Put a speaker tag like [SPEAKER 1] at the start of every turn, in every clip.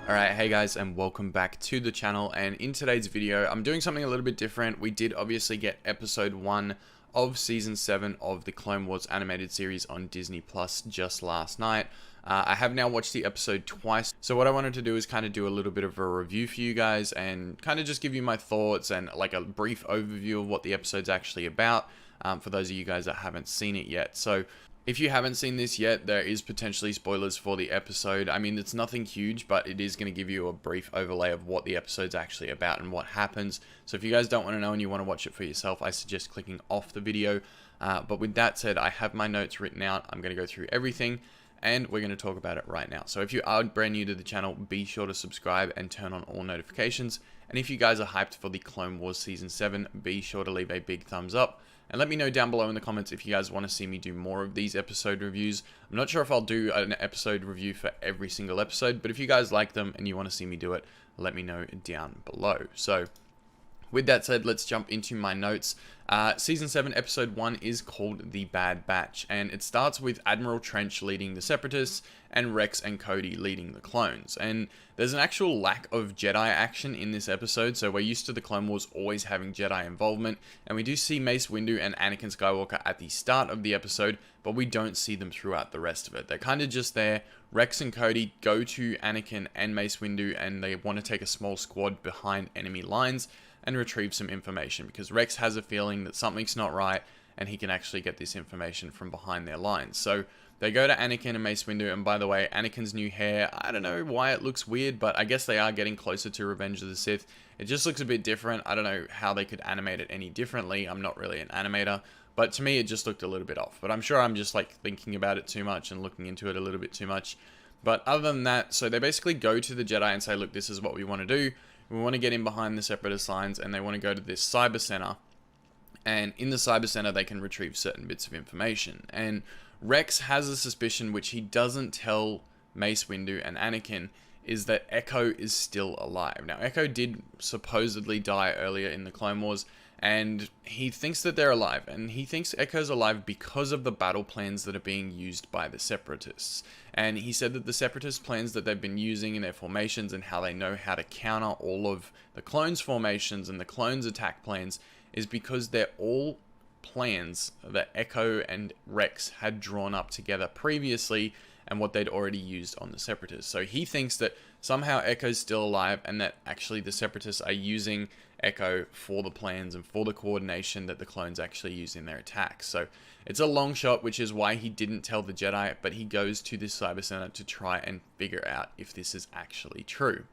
[SPEAKER 1] Alright, hey guys, and welcome back to the channel. And in today's video, I'm doing something a little bit different. We did obviously get episode 1 of season 7 of the Clone Wars animated series on Disney Plus just last night. I have now watched the episode twice, so what I wanted to do is kind of do a little bit of a review for you guys and kind of just give you my thoughts and like a brief overview of what the episode's actually about for those of you guys that haven't seen it yet. So if you haven't seen this yet, there is potentially spoilers for the episode. I mean, it's nothing huge, but it is going to give you a brief overlay of what the episode's actually about and what happens. So if you guys don't want to know and you want to watch it for yourself, I suggest clicking off the video. But with that said, I have my notes written out. I'm going to go through everything and we're going to talk about it right now. So if you are brand new to the channel, be sure to subscribe and turn on all notifications. And if you guys are hyped for the Clone Wars Season 7, be sure to leave a big thumbs up. And let me know down below in the comments if you guys want to see me do more of these episode reviews. I'm not sure if I'll do an episode review for every single episode, but if you guys like them and you want to see me do it, let me know down below. So with that said, let's jump into my notes. Season 7, Episode 1 is called The Bad Batch, and it starts with Admiral Trench leading the Separatists, and Rex and Cody leading the clones. And there's an actual lack of Jedi action in this episode, so we're used to the Clone Wars always having Jedi involvement, and we do see Mace Windu and Anakin Skywalker at the start of the episode, but we don't see them throughout the rest of it. They're kind of just there. Rex and Cody go to Anakin and Mace Windu, and they want to take a small squad behind enemy lines and retrieve some information, because Rex has a feeling that something's not right and he can actually get this information from behind their lines. So they go to Anakin and Mace Windu, and by the way, Anakin's new hair, I don't know why it looks weird, but I guess they are getting closer to Revenge of the Sith. It just looks a bit different. I don't know how they could animate it any differently. I'm not really an animator, but to me it just looked a little bit off. But I'm sure I'm just like thinking about it too much and looking into it a little bit too much. But other than that, so they basically go to the Jedi and say, look, this is what we want to do. We want to get in behind the Separatist lines, and they want to go to this cyber center. And in the cyber center, they can retrieve certain bits of information. And Rex has a suspicion, which he doesn't tell Mace Windu and Anakin, is that Echo is still alive. Now, Echo did supposedly die earlier in the Clone Wars, and he thinks that they're alive, and he thinks Echo's alive because of the battle plans that are being used by the Separatists. And he said that the Separatist plans that they've been using in their formations and how they know how to counter all of the clones' formations and the clones' attack plans is because they're all plans that Echo and Rex had drawn up together previously and what they'd already used on the Separatists. So he thinks that somehow Echo's still alive and that actually the Separatists are using Echo for the plans and for the coordination that the clones actually use in their attacks. So it's a long shot, which is why he didn't tell the Jedi, but he goes to this cyber center to try and figure out if this is actually true.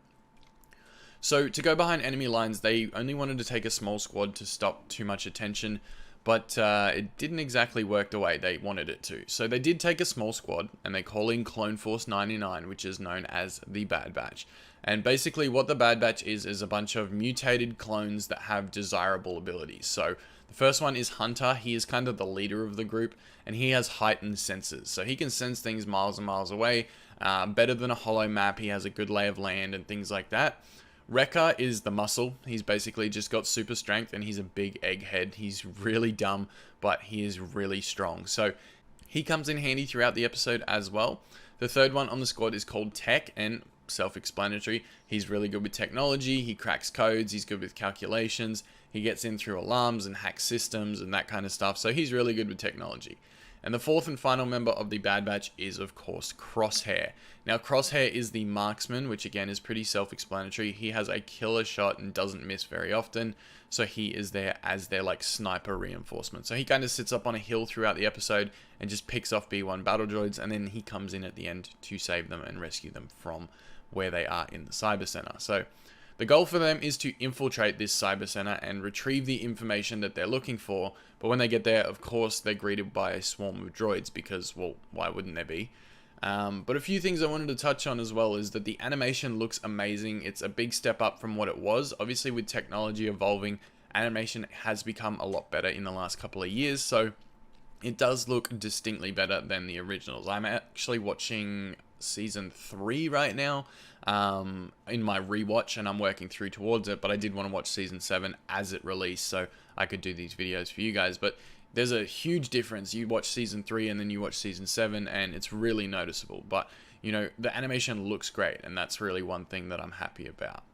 [SPEAKER 1] So to go behind enemy lines, they only wanted to take a small squad to stop too much attention, but it didn't exactly work the way they wanted it to. So they did take a small squad, and they call in Clone Force 99, which is known as the Bad Batch. And basically what the Bad Batch is a bunch of mutated clones that have desirable abilities. So the first one is Hunter. He is kind of the leader of the group, and he has heightened senses. So he can sense things miles and miles away, better than a holo map. He has a good lay of land and things like that. Wrecker is the muscle. He's basically just got super strength, and he's a big egghead. He's really dumb, but he is really strong. So he comes in handy throughout the episode as well. The third one on the squad is called Tech, and self-explanatory. He's really good with technology. He cracks codes. He's good with calculations. He gets in through alarms and hacks systems and that kind of stuff. So he's really good with technology. And the fourth and final member of the Bad Batch is, of course, Crosshair. Now, Crosshair is the marksman, which again is pretty self-explanatory. He has a killer shot and doesn't miss very often. So he is there as their like sniper reinforcement. So he kind of sits up on a hill throughout the episode and just picks off B1 battle droids. And then he comes in at the end to save them and rescue them from where they are in the cyber center. So the goal for them is to infiltrate this cyber center and retrieve the information that they're looking for. But when they get there, of course, they're greeted by a swarm of droids because, well, why wouldn't there be? But a few things I wanted to touch on as well is that the animation looks amazing. It's a big step up from what it was. Obviously, with technology evolving, animation has become a lot better in the last couple of years. So it does look distinctly better than the originals. I'm actually watching season 3 right now in my rewatch, and I'm working through towards it, but I did want to watch season 7 as it released so I could do these videos for you guys. But there's a huge difference. You watch season 3 and then you watch season 7, and it's really noticeable. But you know, the animation looks great, and that's really one thing that I'm happy about.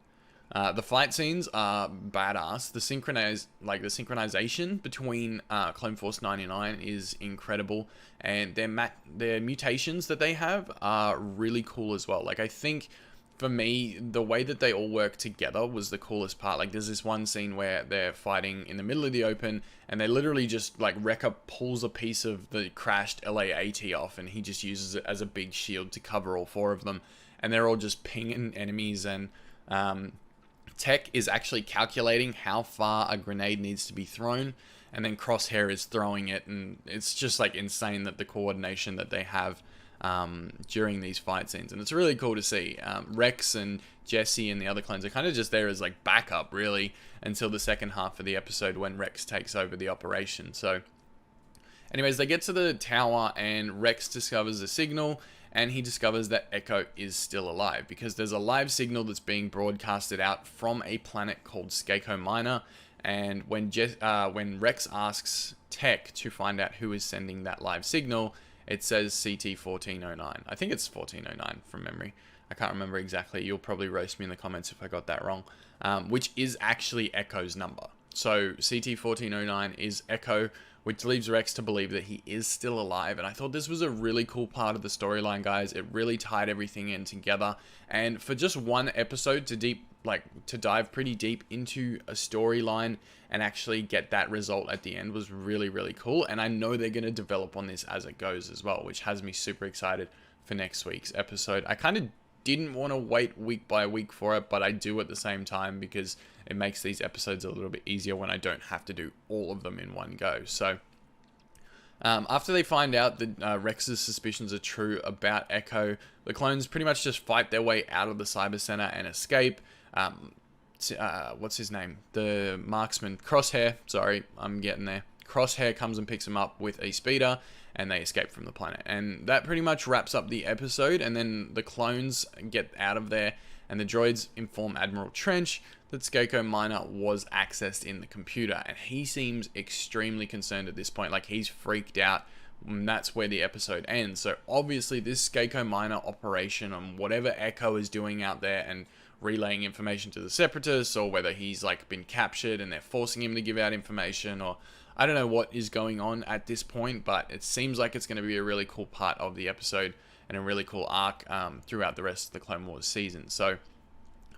[SPEAKER 1] The fight scenes are badass. The synchronization between Clone Force 99 is incredible, and their mutations that they have are really cool as well. Like, I think for me, the way that they all work together was the coolest part. Like, there's this one scene where they're fighting in the middle of the open, and they literally just, like, Wrecker pulls a piece of the crashed LA-AT off, and he just uses it as a big shield to cover all four of them, and they're all just pinging enemies, and Tech is actually calculating how far a grenade needs to be thrown, and then Crosshair is throwing it, and it's just, like, insane that the coordination that they have during these fight scenes, and it's really cool to see. Rex and Jesse and the other clones are kind of just there as like backup, really, until the second half of the episode when Rex takes over the operation. So anyways, they get to the tower and Rex discovers a signal, and he discovers that Echo is still alive because there's a live signal that's being broadcasted out from a planet called Skako Minor. And when Rex asks Tech to find out who is sending that live signal, it says CT 1409. I think it's 1409 from memory. I can't remember exactly. You'll probably roast me in the comments if I got that wrong. Which is actually Echo's number. So CT 1409 is Echo, which leaves Rex to believe that he is still alive. And I thought this was a really cool part of the storyline, guys. It really tied everything in together. And for just one episode to dive pretty deep into a storyline and actually get that result at the end was really, really cool. And I know they're going to develop on this as it goes as well, which has me super excited for next week's episode. I kind of didn't want to wait week by week for it, but I do at the same time because it makes these episodes a little bit easier when I don't have to do all of them in one go. So after they find out that Rex's suspicions are true about Echo, the clones pretty much just fight their way out of the cyber center and escape. What's his name? The marksman, Crosshair. Sorry, I'm getting there. Crosshair comes and picks him up with a speeder, and they escape from the planet. And that pretty much wraps up the episode, and then the clones get out of there, and the droids inform Admiral Trench that Skako Minor was accessed in the computer, and he seems extremely concerned at this point. Like, he's freaked out, and that's where the episode ends. So obviously this Skako Minor operation on whatever Echo is doing out there and relaying information to the separatists, or whether he's like been captured and they're forcing him to give out information, or I don't know what is going on at this point, but it seems like it's going to be a really cool part of the episode and a really cool arc throughout the rest of the Clone Wars season. So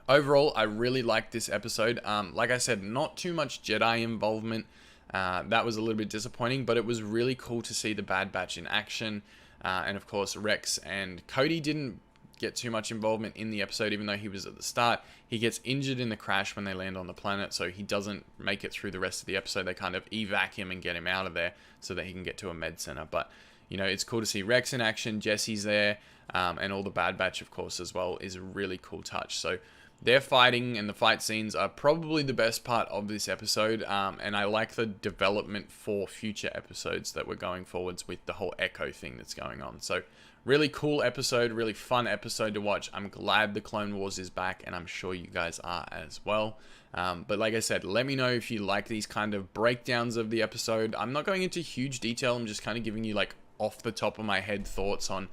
[SPEAKER 1] overall, I really liked this episode. Like I said, not too much Jedi involvement. That was a little bit disappointing, but it was really cool to see the Bad Batch in action. And of course, Rex and Cody didn't get too much involvement in the episode, even though he was at the start. He gets injured in the crash when they land on the planet, so he doesn't make it through the rest of the episode. They kind of evac him and get him out of there so that he can get to a med center. But, you know, it's cool to see Rex in action. Jesse's there, and all the Bad Batch, of course, as well, is a really cool touch. So their fighting and the fight scenes are probably the best part of this episode, and I like the development for future episodes that we're going forwards with the whole Echo thing that's going on. So really cool episode, really fun episode to watch. I'm glad the Clone Wars is back, and I'm sure you guys are as well. But like I said, let me know if you like these kind of breakdowns of the episode. I'm not going into huge detail. I'm just kind of giving you like off the top of my head thoughts on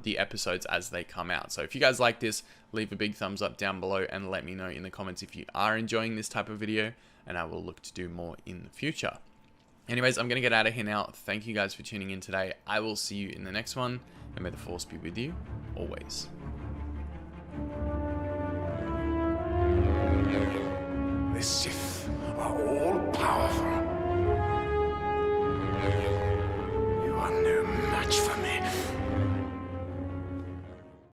[SPEAKER 1] the episodes as they come out. So if you guys like this, leave a big thumbs up down below and let me know in the comments if you are enjoying this type of video, and I will look to do more in the future. Anyways, I'm going to get out of here now. Thank you guys for tuning in today. I will see you in the next one, and may the Force be with you always.